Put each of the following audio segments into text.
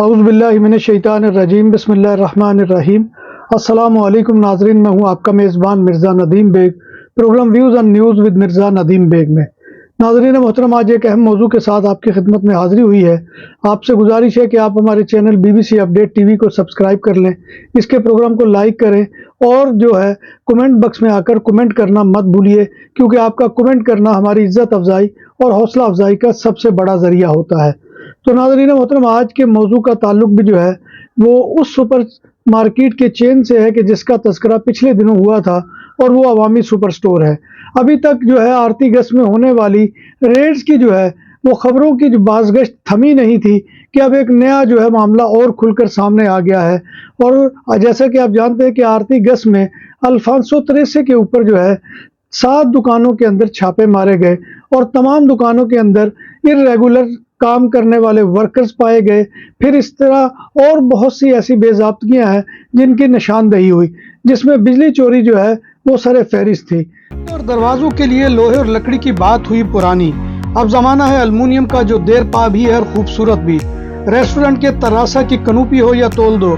اعوذ باللہ من الشیطان الرجیم بسم اللہ الرحمن الرحیم۔ السلام علیکم ناظرین، میں ہوں آپ کا میزبان Mirza Nadeem Baig, program views and news with Mirza Nadeem Baig میں۔ ناظرین محترم، آج ایک اہم موضوع کے ساتھ آپ کی خدمت میں حاضری ہوئی ہے۔ آپ سے گزارش ہے کہ آپ ہمارے چینل BBC اپڈیٹ TV کو سبسکرائب کر لیں، اس کے پروگرام کو لائک کریں اور جو ہے کمنٹ باکس میں آ کر کمنٹ کرنا مت بھولیے، کیونکہ آپ کا کمنٹ کرنا ہماری عزت افزائی اور حوصلہ افزائی کا سب سے بڑا ذریعہ ہوتا ہے۔ تو ناظرین محترم، آج کے موضوع کا تعلق بھی جو ہے وہ اس سپر مارکیٹ کے چین سے ہے کہ جس کا تذکرہ پچھلے دنوں ہوا تھا، اور وہ عوامی سپر سٹور ہے۔ ابھی تک جو ہے آرتی گز میں ہونے والی ریڈز کی جو ہے وہ خبروں کی جو بازگشت تھمی نہیں تھی کہ اب ایک نیا جو ہے معاملہ اور کھل کر سامنے آ گیا ہے۔ اور جیسا کہ آپ جانتے ہیں کہ آرتی گز میں الفانسو تریسے کے اوپر جو ہے 7 دکانوں کے اندر چھاپے مارے گئے، اور تمام دکانوں کے اندر irregular کام کرنے والے ورکرز پائے گئے۔ پھر اس طرح اور بہت سی ایسی بے ضابطگیاں ہیں جن کی نشاندہی ہوئی، جس میں بجلی چوری جو ہے وہ سر فہرست تھی۔ اور دروازوں کے لیے لوہے اور لکڑی کی بات ہوئی پرانی، اب زمانہ ہے الومینیم کا، جو دیر پا بھی ہے اور خوبصورت بھی۔ ریسٹورنٹ کے تراسا کی کنوپی ہو یا تول دو،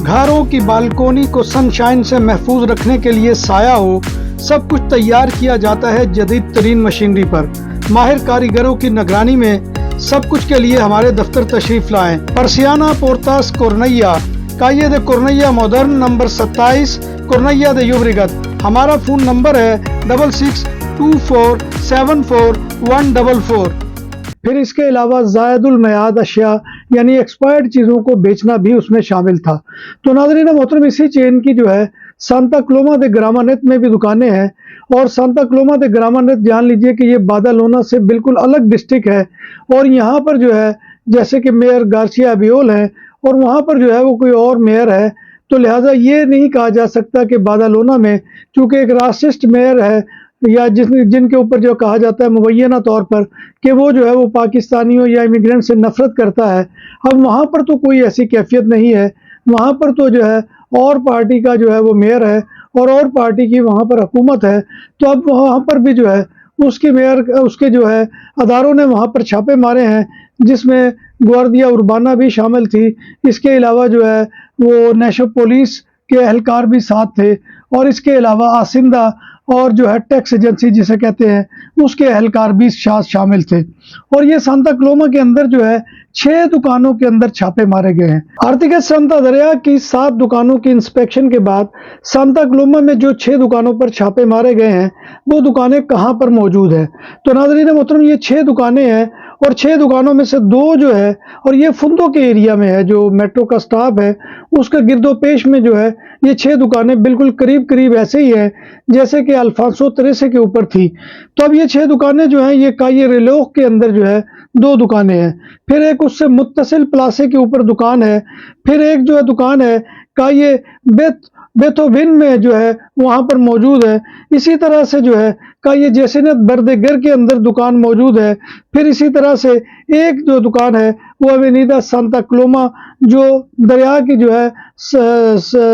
گھروں کی بالکونی کو سن شائن سے محفوظ رکھنے کے لیے سایہ ہو، سب کچھ تیار کیا جاتا ہے جدید ترین مشینری پر۔ ماہر کاریگروں کی نگرانی میں سب کچھ کے لیے ہمارے دفتر تشریف لائیں۔ پرسیانہ پورتاس کورنیا، کائے دے کورنیا مودرن، نمبر 27 کورنیا دے یوبریگت۔ ہمارا فون نمبر ہے 6624744144۔ پھر اس کے علاوہ زائد المیعاد اشیاء یعنی ایکسپائرڈ چیزوں کو بیچنا بھی اس میں شامل تھا۔ تو ناظرین محترم، اسی چین کی جو ہے سانتا کلوما دے گرامانت میں بھی دکانیں ہیں، اور سانتا کلوما دے گرامانت جان لیجئے کہ یہ بادالونا سے بالکل الگ ڈسٹرکٹ ہے، اور یہاں پر جو ہے جیسے کہ میئر گارسیا ابیول ہے، اور وہاں پر جو ہے وہ کوئی اور میئر ہے، تو لہٰذا یہ نہیں کہا جا سکتا کہ بادالونا میں چونکہ ایک راسسٹ میئر ہے، یا جن کے اوپر جو کہا جاتا ہے مبینہ طور پر کہ وہ جو ہے وہ پاکستانیوں یا امیگرینٹ سے نفرت کرتا ہے، اب وہاں پر تو کوئی ایسی کیفیت نہیں ہے۔ وہاں پر تو جو ہے اور پارٹی کا جو ہے وہ میئر ہے، اور پارٹی کی وہاں پر حکومت ہے، تو اب وہاں پر بھی جو ہے اس کے جو ہے اداروں نے وہاں پر چھاپے مارے ہیں، جس میں گواردیا اربانا بھی شامل تھی۔ اس کے علاوہ جو ہے وہ نیشنل پولیس کے اہلکار بھی ساتھ تھے، اور اس کے علاوہ آسندہ اور جو ہے ٹیکس ایجنسی جسے کہتے ہیں اس کے اہلکار بھی شامل تھے۔ اور یہ سانتا کلوما کے اندر جو ہے 6 دکانوں کے اندر چھاپے مارے گئے ہیں۔ آرتی گز سانتا دریا کی 7 دکانوں کی انسپیکشن کے بعد سانتا کلوما میں جو 6 دکانوں پر چھاپے مارے گئے ہیں وہ دکانیں کہاں پر موجود ہیں؟ تو ناظرین محترم، یہ 6 دکانیں ہیں، اور 6 دکانوں میں سے 2 جو ہے، اور یہ فندوں کے ایریا میں ہے، جو میٹرو کا سٹاپ ہے اس کے گرد و پیش میں جو ہے یہ 6 دکانیں بالکل قریب ایسے ہی ہیں جیسے کہ الفانسو تریسے کے اوپر تھی۔ تو اب یہ 6 دکانیں جو ہیں، یہ کائے ریلوخ کے اندر جو ہے 2 دکانیں ہیں، پھر ایک اس سے متصل پلاسے کے اوپر دکان ہے، پھر ایک جو ہے دکان ہے کائے بیتھوون میں جو ہے وہاں پر موجود ہے۔ اسی طرح سے جو ہے کائے جیسنت بردگر کے اندر دکان موجود ہے۔ پھر اسی طرح سے ایک جو دکان ہے وہ اوینیدا سانتا کلوما، جو دریا کی جو ہے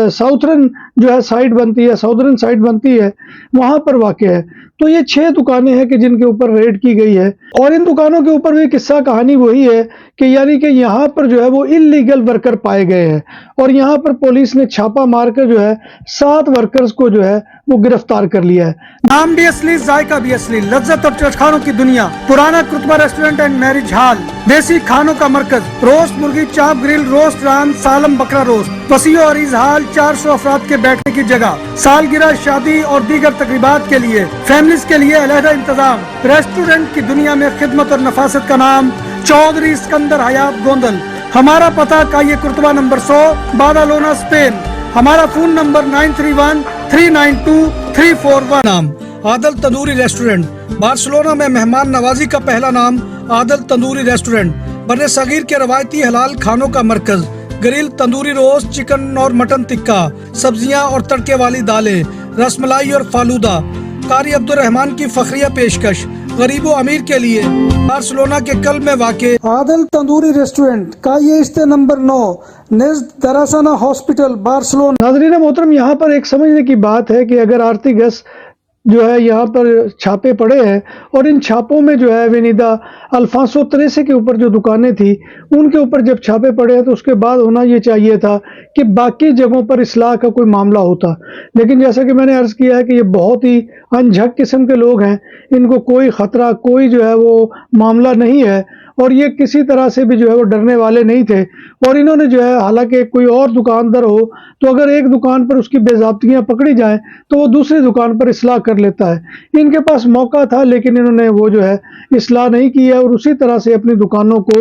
ساؤترن جو ہے سائڈ بنتی ہے، ساؤدرن سائڈ بنتی ہے، وہاں پر واقع ہے۔ تو یہ 6 دکانیں ہیں کہ جن کے اوپر ریڈ کی گئی ہے، اور ان دکانوں کے اوپر بھی قصہ کہانی وہی ہے کہ یعنی کہ یہاں پر جو ہے وہ اللیگل ورکر پائے گئے ہیں، اور یہاں پر پولیس نے چھاپا مار کر جو ہے 7 ورکرز کو جو ہے وہ گرفتار کر لیا ہے۔ نام بھی اصلی، ذائقہ بھی اصلی، لذت اور چٹخانوں کی دنیا، پرانا کرتبہ ریسٹورنٹ اینڈ میرج ہال، دیسی کھانوں کا مرکز، روسٹ مرغی، چاپ گرل، روسٹ ران، سالم بکرا روسٹ، وسیع و عریض ہال، 400 افراد کے بیٹھنے کی جگہ، سالگرہ، شادی اور دیگر تقریبات کے لیے، فیملیز کے لیے علیحدہ انتظام۔ ریسٹورنٹ کی دنیا میں خدمت اور نفاست کا نام چودھری اسکندر حیات گوندل۔ ہمارا پتہ کائے کرتبہ نمبر 100 بادالونا اسپین۔ ہمارا فون نمبر 9313923341۔ نام عادل تندوری ریسٹورنٹ، بارسلونا میں مہمان نوازی کا پہلا نام عادل تندوری ریسٹورنٹ، بر صغیر کے روایتی حلال کھانوں کا مرکز، گرل، تندوری روسٹ، چکن اور مٹن ٹکا، سبزیاں اور تڑکے والی دالیں، رس ملائی اور فالودہ، قاری عبد الرحمن کی فخریہ پیشکش، غریب و امیر کے لیے، بارسلونا کے قلب میں واقع عادل تندوری ریسٹورنٹ، کائے استے نمبر 9 نزد دراسانہ ہاسپٹل، بارسلونا۔ ناظرین محترم، یہاں پر ایک سمجھنے کی بات ہے کہ اگر آرتی گز جو ہے یہاں پر چھاپے پڑے ہیں، اور ان چھاپوں میں جو ہے ونیدا الفانسو تریسے کے اوپر جو دکانیں تھی ان کے اوپر جب چھاپے پڑے ہیں تو اس کے بعد ہونا یہ چاہیے تھا کہ باقی جگہوں پر اصلاح کا کوئی معاملہ ہوتا، لیکن جیسا کہ میں نے عرض کیا ہے کہ یہ بہت ہی انجھک قسم کے لوگ ہیں، ان کو کوئی خطرہ، کوئی جو ہے وہ معاملہ نہیں ہے، اور یہ کسی طرح سے بھی جو ہے وہ ڈرنے والے نہیں تھے، اور انہوں نے جو ہے حالانکہ کوئی اور دکاندار ہو تو اگر ایک دکان پر اس کی بے ضابطگیاں پکڑی جائیں تو وہ دوسری دکان پر اصلاح کر لیتا ہے۔ ان کے پاس موقع تھا لیکن انہوں نے وہ جو ہے اصلاح نہیں کی ہے اور اسی طرح سے اپنی دکانوں کو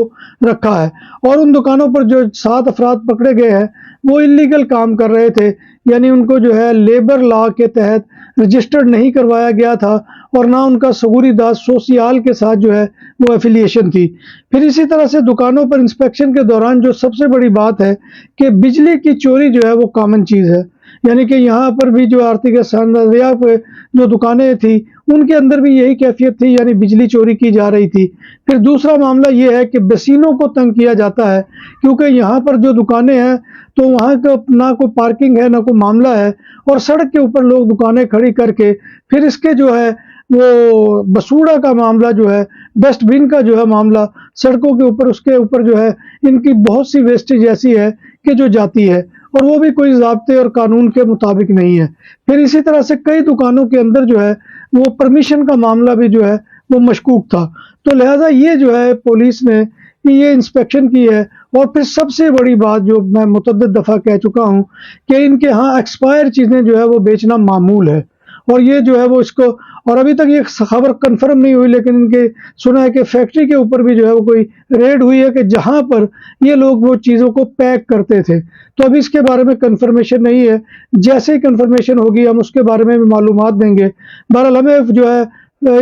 رکھا ہے، اور ان دکانوں پر جو 7 افراد پکڑے گئے ہیں وہ انلیگل کام کر رہے تھے، یعنی ان کو جو ہے لیبر لا کے تحت رجسٹرڈ نہیں کروایا گیا تھا، اور نہ ان کا سگوریداد سوسیال کے ساتھ جو ہے وہ ایفیلیشن تھی۔ پھر اسی طرح سے دکانوں پر انسپیکشن کے دوران جو سب سے بڑی بات ہے کہ بجلی کی چوری جو ہے وہ کامن چیز ہے، یعنی کہ یہاں پر بھی جو آرتک ساندیا پہ جو دکانیں تھیں ان کے اندر بھی یہی کیفیت تھی، یعنی بجلی چوری کی جا رہی تھی۔ پھر دوسرا معاملہ یہ ہے کہ بسینوں کو تنگ کیا جاتا ہے، کیونکہ یہاں پر جو دکانیں ہیں تو وہاں کا نہ کوئی پارکنگ ہے نہ کوئی معاملہ ہے، اور سڑک کے اوپر لوگ دکانیں کھڑی کر کے پھر اس کے جو ہے وہ بسوڑا کا معاملہ جو ہے، ڈسٹ بن کا جو ہے معاملہ سڑکوں کے اوپر، اس کے اوپر جو ہے ان کی بہت سی ویسٹیج ایسی ہے کہ جو جاتی ہے، اور وہ بھی کوئی ضابطے اور قانون کے مطابق نہیں ہے۔ پھر اسی طرح سے کئی دکانوں کے اندر جو ہے وہ پرمیشن کا معاملہ بھی جو ہے وہ مشکوک تھا، تو لہٰذا یہ جو ہے پولیس نے یہ انسپیکشن کی ہے۔ اور پھر سب سے بڑی بات جو میں متعدد دفعہ کہہ چکا ہوں کہ ان کے ہاں ایکسپائر چیزیں جو ہے وہ بیچنا معمول ہے، اور یہ جو ہے وہ اس کو، اور ابھی تک یہ خبر کنفرم نہیں ہوئی لیکن ان کے سنا ہے کہ فیکٹری کے اوپر بھی جو ہے وہ کوئی ریڈ ہوئی ہے کہ جہاں پر یہ لوگ وہ چیزوں کو پیک کرتے تھے، تو ابھی اس کے بارے میں کنفرمیشن نہیں ہے، جیسے ہی کنفرمیشن ہوگی ہم اس کے بارے میں بھی معلومات دیں گے۔ بہرحال ہمیں جو ہے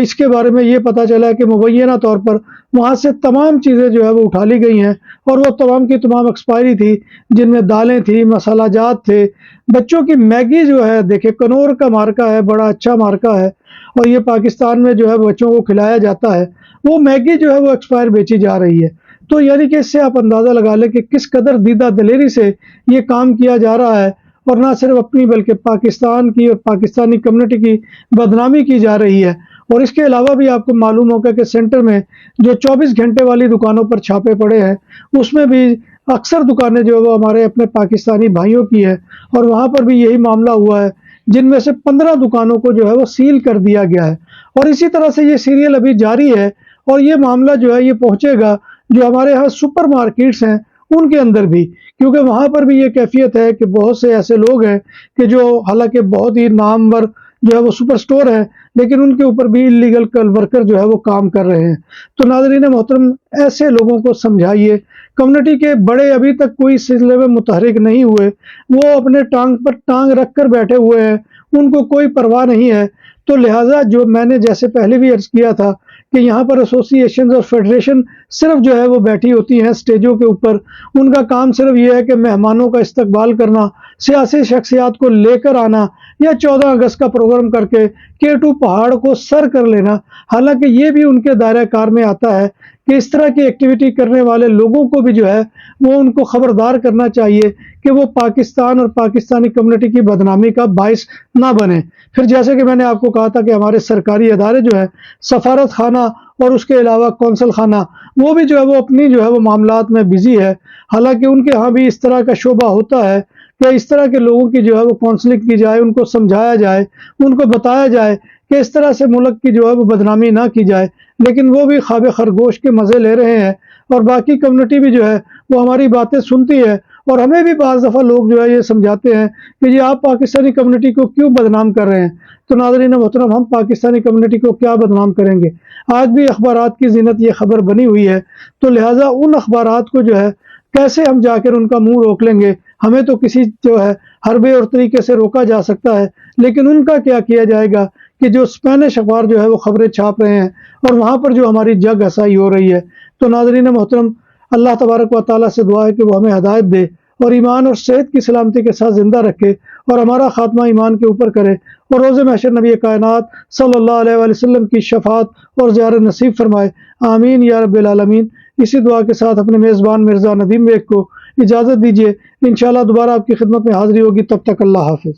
اس کے بارے میں یہ پتہ چلا ہے کہ مبینہ طور پر وہاں سے تمام چیزیں جو ہے وہ اٹھا لی گئی ہیں، اور وہ تمام کی تمام ایکسپائری تھی، جن میں دالیں تھیں، مسالہ جات تھے، بچوں کی میگی جو ہے، دیکھیں کنور کا مارکہ ہے، بڑا اچھا مارکہ ہے، اور یہ پاکستان میں جو ہے بچوں کو کھلایا جاتا ہے، وہ میگی جو ہے وہ ایکسپائر بیچی جا رہی ہے۔ تو یعنی کہ اس سے آپ اندازہ لگا لیں کہ کس قدر دیدہ دلیری سے یہ کام کیا جا رہا ہے، اور نہ صرف اپنی بلکہ پاکستان کی اور پاکستانی کمیونٹی کی بدنامی کی جا رہی ہے۔ اور اس کے علاوہ بھی آپ کو معلوم ہوگا کہ سینٹر میں جو 24 گھنٹے والی دکانوں پر چھاپے پڑے ہیں اس میں بھی اکثر دکانیں جو ہے وہ ہمارے اپنے پاکستانی بھائیوں کی ہے، اور وہاں پر بھی یہی معاملہ ہوا ہے، جن میں سے 15 دکانوں کو جو ہے وہ سیل کر دیا گیا ہے، اور اسی طرح سے یہ سیریل ابھی جاری ہے، اور یہ معاملہ جو ہے یہ پہنچے گا جو ہمارے ہاں سپر مارکیٹس ہیں ان کے اندر بھی، کیونکہ وہاں پر بھی یہ کیفیت ہے کہ بہت سے ایسے لوگ ہیں کہ جو حالانکہ بہت ہی نامور جو ہے وہ سپر سٹور ہے لیکن ان کے اوپر بھی انلیگل ورکر جو ہے وہ کام کر رہے ہیں۔ تو ناظرین محترم، ایسے لوگوں کو سمجھائیے، کمیونٹی کے بڑے ابھی تک کوئی سلسلے میں متحرک نہیں ہوئے، وہ اپنے ٹانگ پر ٹانگ رکھ کر بیٹھے ہوئے ہیں، ان کو کوئی پرواہ نہیں ہے۔ تو لہٰذا جو میں نے جیسے پہلے بھی عرض کیا تھا کہ یہاں پر ایسوسی ایشنز اور فیڈریشن صرف جو ہے وہ بیٹھی ہوتی ہیں سٹیجوں کے اوپر، ان کا کام صرف یہ ہے کہ مہمانوں کا استقبال کرنا، سیاسی شخصیات کو لے کر آنا، یا 14 اگست کا پروگرام کر کے K2 پہاڑ کو سر کر لینا، حالانکہ یہ بھی ان کے دائرہ کار میں آتا ہے کہ اس طرح کی ایکٹیویٹی کرنے والے لوگوں کو بھی جو ہے وہ ان کو خبردار کرنا چاہیے کہ وہ پاکستان اور پاکستانی کمیونٹی کی بدنامی کا باعث نہ بنے۔ پھر جیسے کہ میں نے آپ کو کہا تھا کہ ہمارے سرکاری ادارے جو ہے، سفارت خانہ اور اس کے علاوہ کونسل خانہ، وہ بھی جو ہے وہ اپنی جو ہے وہ معاملات میں بزی ہے، حالانکہ ان کے ہاں بھی اس طرح کا شعبہ ہوتا ہے کہ اس طرح کے لوگوں کی جو ہے وہ کونسلنگ کی جائے، ان کو سمجھایا جائے، ان کو بتایا جائے کہ اس طرح سے ملک کی جو ہے وہ بدنامی نہ کی جائے، لیکن وہ بھی خواب خرگوش کے مزے لے رہے ہیں، اور باقی کمیونٹی بھی جو ہے وہ ہماری باتیں سنتی ہے، اور ہمیں بھی بعض دفعہ لوگ جو ہے یہ سمجھاتے ہیں کہ جی آپ پاکستانی کمیونٹی کو کیوں بدنام کر رہے ہیں۔ تو ناظرین محترم، ہم پاکستانی کمیونٹی کو کیا بدنام کریں گے؟ آج بھی اخبارات کی زینت یہ خبر بنی ہوئی ہے، تو لہٰذا ان اخبارات کو جو ہے کیسے ہم جا کر ان کا منہ روک لیں گے؟ ہمیں تو کسی جو ہے حربے اور طریقے سے روکا جا سکتا ہے، لیکن ان کا کیا کیا جائے گا کہ جو اسپینش اخبار جو ہے وہ خبریں چھاپ رہے ہیں، اور وہاں پر جو ہماری جگ ہسائی ہو رہی ہے۔ تو ناظرین محترم، اللہ تبارک و تعالیٰ سے دعا ہے کہ وہ ہمیں ہدایت دے اور ایمان اور صحت کی سلامتی کے ساتھ زندہ رکھے، اور ہمارا خاتمہ ایمان کے اوپر کرے، اور روز محشر نبی کائنات صلی اللہ علیہ وآلہ وسلم کی شفاعت اور زیارت نصیب فرمائے، آمین یا رب العالمین۔ اسی دعا کے ساتھ اپنے میزبان مرزا ندیم بیگ کو اجازت دیجیے، انشاءاللہ دوبارہ آپ کی خدمت میں حاضری ہوگی، تب تک اللہ حافظ۔